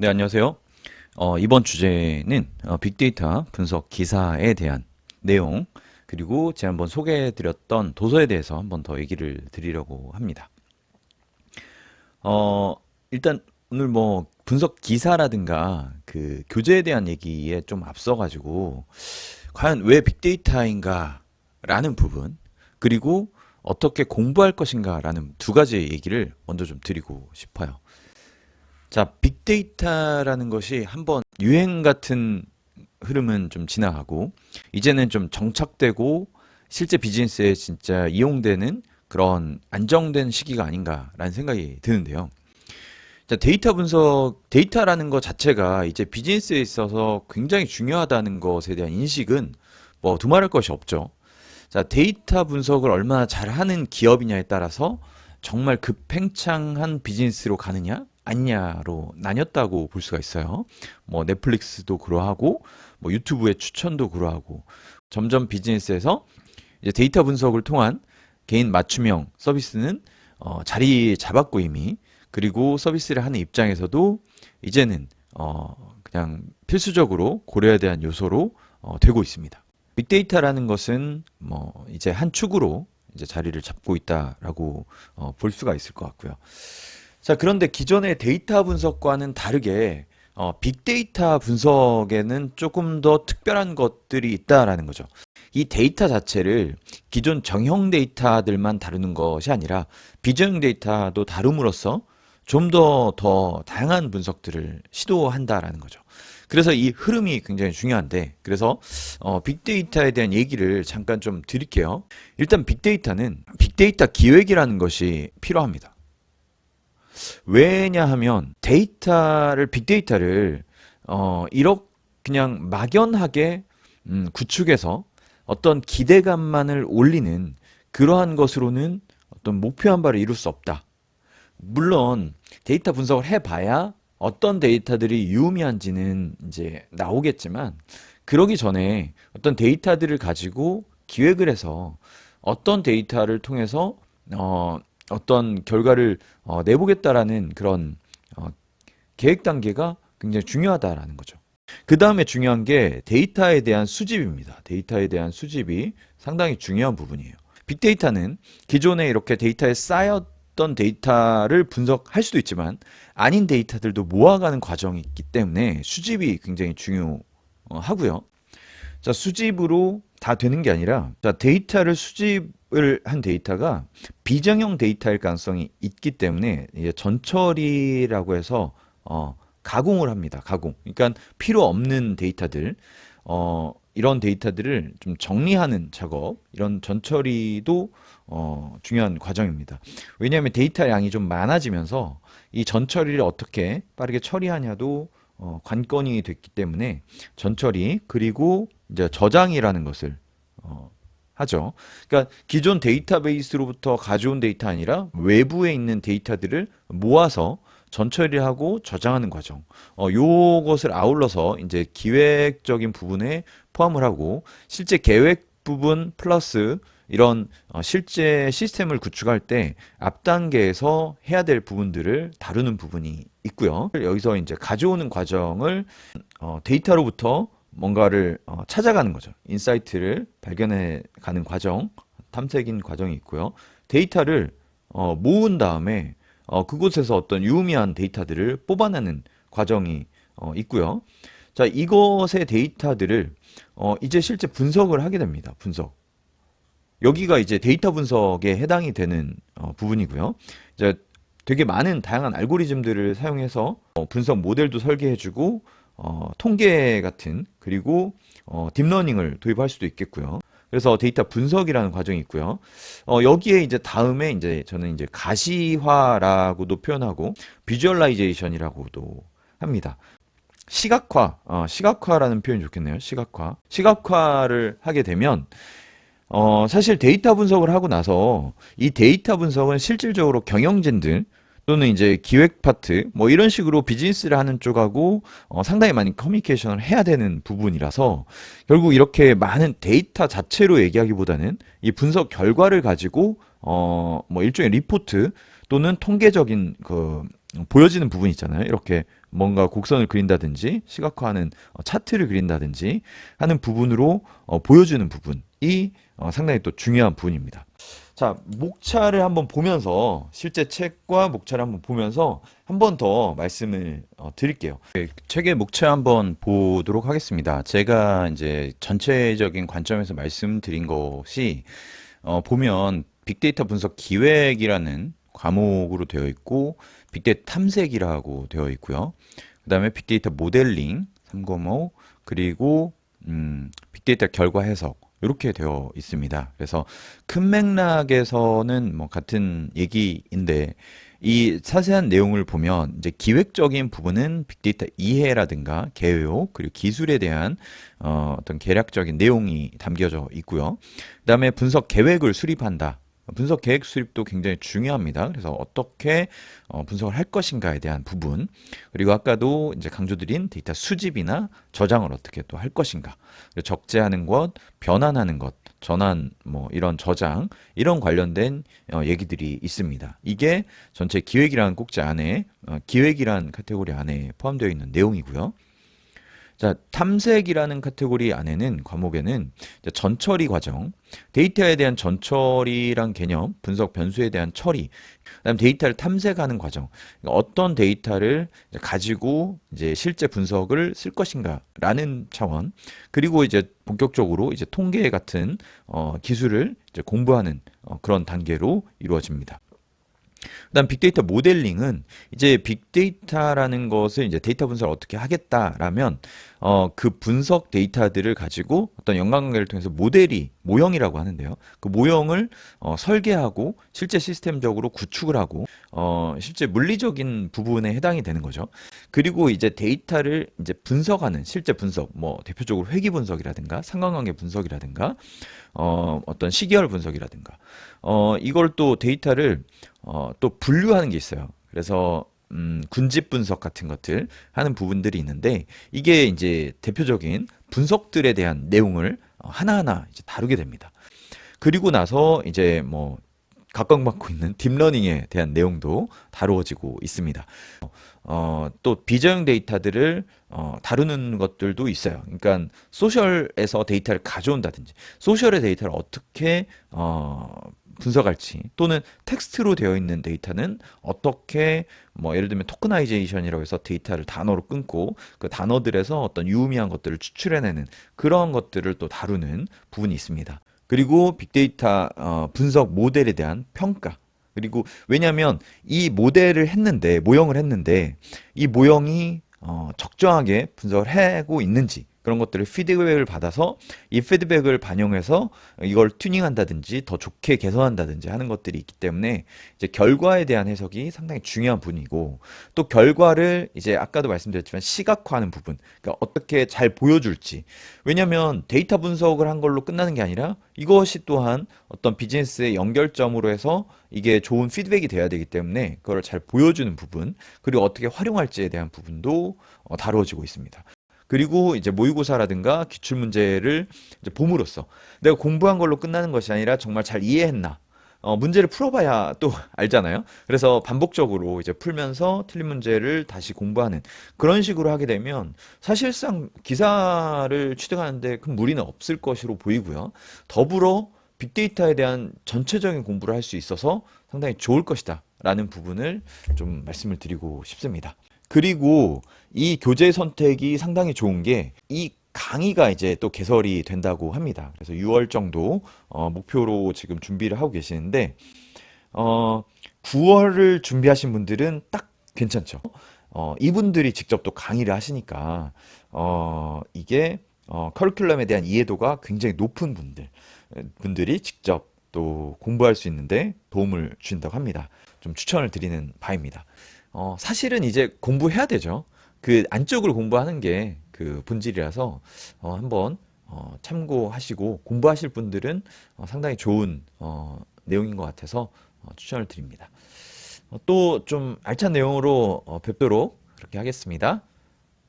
네, 안녕하세요. 이번 주제는 빅데이터 분석 기사에 대한 내용, 그리고 제가 한번 소개해드렸던 도서에 대해서 한번 더 얘기를 드리려고 합니다. 어, 일단 오늘 뭐 분석 기사라든가 그 교재에 대한 얘기에 좀 앞서가지고 과연 왜 빅데이터인가 라는 부분, 그리고 어떻게 공부할 것인가 라는 두 가지 얘기를 먼저 좀 드리고 싶어요. 자, 빅데이터라는 것이 한번 유행 같은 흐름은 좀 지나가고 이제는 좀 정착되고 실제 비즈니스에 진짜 이용되는 그런 안정된 시기가 아닌가라는 생각이 드는데요. 자, 데이터 분석, 데이터라는 것 자체가 이제 비즈니스에 있어서 굉장히 중요하다는 것에 대한 인식은 뭐 두말할 것이 없죠. 자, 데이터 분석을 얼마나 잘하는 기업이냐에 따라서 정말 급팽창한 비즈니스로 가느냐, 아니냐로 나뉘었다고 볼 수가 있어요. 뭐 넷플릭스도 그러하고, 뭐 유튜브의 추천도 그러하고, 점점 비즈니스에서 이제 데이터 분석을 통한 개인 맞춤형 서비스는 자리 잡았고 이미, 그리고 서비스를 하는 입장에서도 이제는 그냥 필수적으로 고려해야 되는 요소로 되고 있습니다. 빅데이터라는 것은 뭐 이제 한 축으로 이제 자리를 잡고 있다라고 볼 수가 있을 것 같고요. 자, 그런데 기존의 데이터 분석과는 다르게 빅데이터 분석에는 조금 더 특별한 것들이 있다라는 거죠. 이 데이터 자체를 기존 정형 데이터들만 다루는 것이 아니라 비정형 데이터도 다룸으로써 좀 더 다양한 분석들을 시도한다라는 거죠. 그래서 이 흐름이 굉장히 중요한데, 그래서 빅데이터에 대한 얘기를 잠깐 좀 드릴게요. 일단 빅데이터는 빅데이터 기획이라는 것이 필요합니다. 왜냐하면 빅데이터를 이렇게 그냥 막연하게 구축해서 어떤 기대감만을 올리는 그러한 것으로는 어떤 목표한 바를 이룰 수 없다. 물론 데이터 분석을 해봐야 어떤 데이터들이 유의미한지는 이제 나오겠지만, 그러기 전에 어떤 데이터들을 가지고 기획을 해서 어떤 데이터를 통해서 어떤 결과를 내보겠다라는 그런 어, 계획 단계가 굉장히 중요하다라는 거죠. 그 다음에 중요한 게 데이터에 대한 수집입니다. 데이터에 대한 수집이 상당히 중요한 부분이에요. 빅데이터는 기존에 이렇게 데이터에 쌓였던 데이터를 분석할 수도 있지만 아닌 데이터들도 모아가는 과정이 있기 때문에 수집이 굉장히 중요하고요. 자, 수집으로 다 되는 게 아니라, 자, 데이터를 수집을 한 데이터가 비정형 데이터일 가능성이 있기 때문에 이제 전처리라고 해서 가공을 합니다. 가공. 그러니까 필요 없는 데이터들, 이런 데이터들을 좀 정리하는 작업, 이런 전처리도 중요한 과정입니다. 왜냐하면 데이터 양이 좀 많아지면서 이 전처리를 어떻게 빠르게 처리하냐도 관건이 됐기 때문에 전처리, 그리고 이제 저장이라는 것을 하죠. 그러니까 기존 데이터베이스로부터 가져온 데이터 아니라 외부에 있는 데이터들을 모아서 전처리하고 저장하는 과정. 요것을 아울러서 이제 기획적인 부분에 포함을 하고, 실제 계획 부분 플러스 이런 실제 시스템을 구축할 때 앞 단계에서 해야 될 부분들을 다루는 부분이 있고요. 여기서 이제 가져오는 과정을 데이터로부터 뭔가를 찾아가는 거죠. 인사이트를 발견해 가는 과정, 탐색인 과정이 있고요. 데이터를 모은 다음에 그곳에서 어떤 유의미한 데이터들을 뽑아내는 과정이 있고요. 자, 이것의 데이터들을 이제 실제 분석을 하게 됩니다. 분석. 여기가 이제 데이터 분석에 해당이 되는 부분이고요. 이제 되게 많은 다양한 알고리즘들을 사용해서 분석 모델도 설계해주고 통계 같은, 그리고 딥러닝을 도입할 수도 있겠고요. 그래서 데이터 분석이라는 과정이 있고요. 여기에 이제 다음에 이제 저는 이제 가시화라고도 표현하고 비주얼라이제이션이라고도 합니다. 시각화라는 표현이 좋겠네요. 시각화를 하게 되면 사실 데이터 분석을 하고 나서 이 데이터 분석은 실질적으로 경영진들 또는 이제 기획 파트 뭐 이런 식으로 비즈니스를 하는 쪽하고 상당히 많이 커뮤니케이션을 해야 되는 부분이라서, 결국 이렇게 많은 데이터 자체로 얘기하기보다는 이 분석 결과를 가지고 뭐 일종의 리포트 또는 통계적인 그 보여지는 부분이 있잖아요. 이렇게 뭔가 곡선을 그린다든지 시각화하는 차트를 그린다든지 하는 부분으로 보여주는 부분이 상당히 또 중요한 부분입니다. 자, 목차를 한번 보면서 실제 책과 목차를 한번 보면서 한 번 더 말씀을 드릴게요. 네, 책의 목차 한번 보도록 하겠습니다. 제가 이제 전체적인 관점에서 말씀드린 것이 보면 빅데이터 분석 기획이라는 과목으로 되어 있고 빅데이터 탐색이라고 되어 있고요. 그다음에 빅데이터 모델링 305 그리고 빅데이터 결과 해석 이렇게 되어 있습니다. 그래서 큰 맥락에서는 뭐 같은 얘기인데 이 자세한 내용을 보면 이제 기획적인 부분은 빅데이터 이해라든가 개요 그리고 기술에 대한 어떤 계략적인 내용이 담겨져 있고요. 그다음에 분석 계획을 수립한다. 분석 계획 수립도 굉장히 중요합니다. 그래서 어떻게 분석을 할 것인가에 대한 부분, 그리고 아까도 이제 강조드린 데이터 수집이나 저장을 어떻게 또 할 것인가, 적재하는 것, 변환하는 것, 전환, 뭐 이런 저장, 이런 관련된 얘기들이 있습니다. 이게 전체 기획이라는 꼭지 안에, 기획이라는 카테고리 안에 포함되어 있는 내용이고요. 자, 탐색이라는 카테고리 안에는 과목에는 이제 전처리 과정, 데이터에 대한 전처리란 개념, 분석 변수에 대한 처리, 그다음 데이터를 탐색하는 과정, 그러니까 어떤 데이터를 이제 가지고 이제 실제 분석을 쓸 것인가라는 차원, 그리고 이제 본격적으로 이제 통계 같은 기술을 이제 공부하는 그런 단계로 이루어집니다. 그다음 빅데이터 모델링은 이제 빅데이터라는 것을 이제 데이터 분석을 어떻게 하겠다라면 그 분석 데이터들을 가지고 어떤 연관관계를 통해서 모델이 모형이라고 하는데요. 그 모형을 설계하고 실제 시스템적으로 구축을 하고 실제 물리적인 부분에 해당이 되는 거죠. 그리고 이제 데이터를 이제 분석하는 실제 분석, 뭐 대표적으로 회귀 분석이라든가 상관관계 분석이라든가 어떤 시계열 분석이라든가 이걸 또 데이터를 또 분류하는 게 있어요. 그래서 군집 분석 같은 것들 하는 부분들이 있는데 이게 이제 대표적인 분석들에 대한 내용을 하나하나 이제 다루게 됩니다. 그리고 나서 이제 뭐 각광받고 있는 딥러닝에 대한 내용도 다루어지고 있습니다. 또 비저형 데이터들을 다루는 것들도 있어요. 그러니까 소셜에서 데이터를 가져온다든지 소셜의 데이터를 어떻게 분석할지 또는 텍스트로 되어 있는 데이터는 어떻게 뭐 예를 들면 토크나이제이션이라고 해서 데이터를 단어로 끊고 그 단어들에서 어떤 유의미한 것들을 추출해내는 그런 것들을 또 다루는 부분이 있습니다. 그리고 빅데이터 분석 모델에 대한 평가. 그리고 왜냐하면 이 모델을 했는데 모형을 했는데 이 모형이 적정하게 분석을 하고 있는지 그런 것들을 피드백을 받아서 이 피드백을 반영해서 이걸 튜닝한다든지 더 좋게 개선한다든지 하는 것들이 있기 때문에 이제 결과에 대한 해석이 상당히 중요한 부분이고 또 결과를 이제 아까도 말씀드렸지만 시각화하는 부분 그러니까 어떻게 잘 보여줄지 왜냐하면 데이터 분석을 한 걸로 끝나는 게 아니라 이것이 또한 어떤 비즈니스의 연결점으로 해서 이게 좋은 피드백이 돼야 되기 때문에 그걸 잘 보여주는 부분 그리고 어떻게 활용할지에 대한 부분도 다루어지고 있습니다. 그리고 이제 모의고사라든가 기출문제를 이제 봄으로써 내가 공부한 걸로 끝나는 것이 아니라 정말 잘 이해했나 문제를 풀어봐야 또 알잖아요. 그래서 반복적으로 이제 풀면서 틀린 문제를 다시 공부하는 그런 식으로 하게 되면 사실상 기사를 취득하는데 큰 무리는 없을 것으로 보이고요. 더불어 빅데이터에 대한 전체적인 공부를 할 수 있어서 상당히 좋을 것이다. 라는 부분을 좀 말씀을 드리고 싶습니다. 그리고 이 교재 선택이 상당히 좋은 게 이 강의가 이제 또 개설이 된다고 합니다. 그래서 6월 정도 목표로 지금 준비를 하고 계시는데 9월을 준비하신 분들은 딱 괜찮죠. 이분들이 직접 또 강의를 하시니까 이게 커리큘럼에 대한 이해도가 굉장히 높은 분들이 직접 또 공부할 수 있는데 도움을 주신다고 합니다. 좀 추천을 드리는 바입니다. 사실은 이제 공부해야 되죠. 그 안쪽을 공부하는 게 그 본질이라서 한번 참고하시고 공부하실 분들은 상당히 좋은 내용인 것 같아서 추천을 드립니다. 또 좀 알찬 내용으로 뵙도록 그렇게 하겠습니다.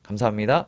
감사합니다.